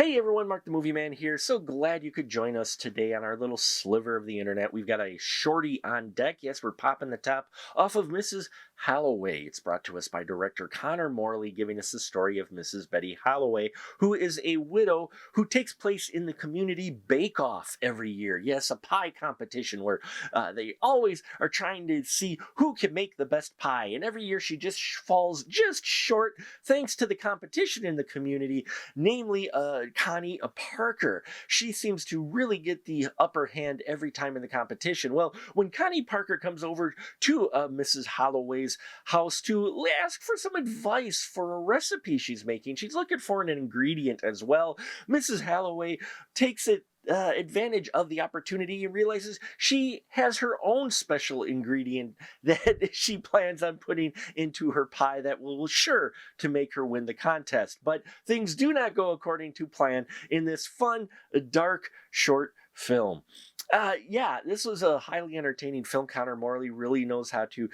Hey everyone, Mark the Movie Man here. So glad you could join us today on our little sliver of the internet. We've got a shorty on deck. Yes, we're popping the top off of Mrs. Halloway. It's brought to us by director Connor Morley, giving us the story of Mrs. Betty Halloway, who is a widow who takes place in the community bake-off every year. Yes, a pie competition where they always are trying to see who can make the best pie. And every year she just falls just short thanks to the competition in the community, namely Connie Parker. She seems to really get the upper hand every time in the competition. Well, when Connie Parker comes over to Mrs. Holloway's house to ask for some advice for a recipe she's making, she's looking for an ingredient as well. Mrs. Halloway takes advantage of the opportunity and realizes she has her own special ingredient that she plans on putting into her pie that will sure to make her win the contest. But things do not go according to plan in this fun, dark, short film. Yeah, this was a highly entertaining film. Connor Morley really knows how to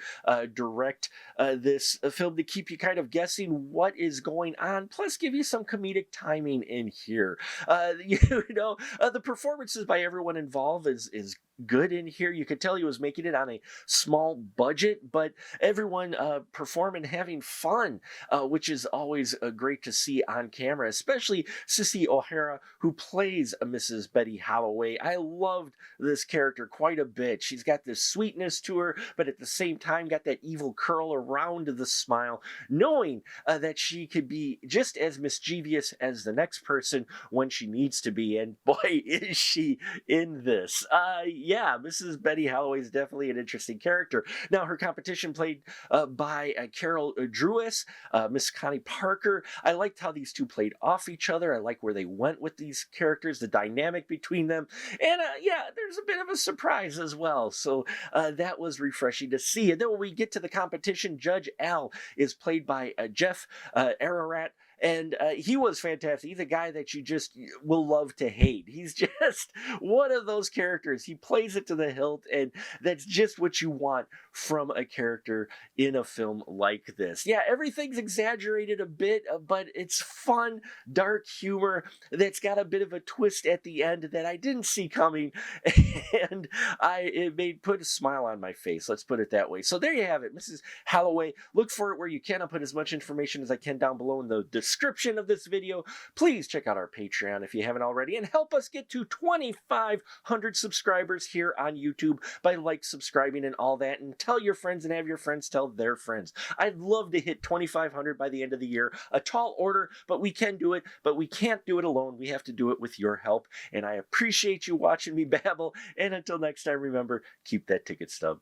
direct this film to keep you kind of guessing what is going on, plus give you some comedic timing in here. The performances by everyone involved is good in here. You could tell he was making it on a small budget, but everyone performing, having fun, which is always great to see on camera, especially Sissy O'Hara, who plays Mrs. Betty Halloway. I loved this character quite a bit. She's got this sweetness to her, but at the same time got that evil curl around the smile, knowing that she could be just as mischievous as the next person when she needs to be. And boy, is she in this. Yeah, Mrs. Betty Halloway is definitely an interesting character. Now, her competition played by Carol Drewis, Miss Connie Parker. I liked how these two played off each other. I like where they went with these characters, the dynamic between them. And yeah, there's a bit of a surprise as well. So that was refreshing to see. And then when we get to the competition, Judge Al is played by Jeff Ararat. And he was fantastic. He's a guy that you just will love to hate. He's just one of those characters. He plays it to the hilt, and that's just what you want from a character in a film like this. Yeah, everything's exaggerated a bit, but it's fun, dark humor that's got a bit of a twist at the end that I didn't see coming, and it put a smile on my face. Let's put it that way. So there you have it, Mrs. Halloway. Look for it where you can. I'll put as much information as I can down below in the description of this video. Please check out our Patreon if you haven't already, and help us get to 2,500 subscribers here on YouTube by subscribing and all that, and tell your friends and have your friends tell their friends. I'd love to hit 2,500 by the end of the year. A tall order, but we can do it, but we can't do it alone. We have to do it with your help, and I appreciate you watching me babble, and until next time, remember, keep that ticket stub.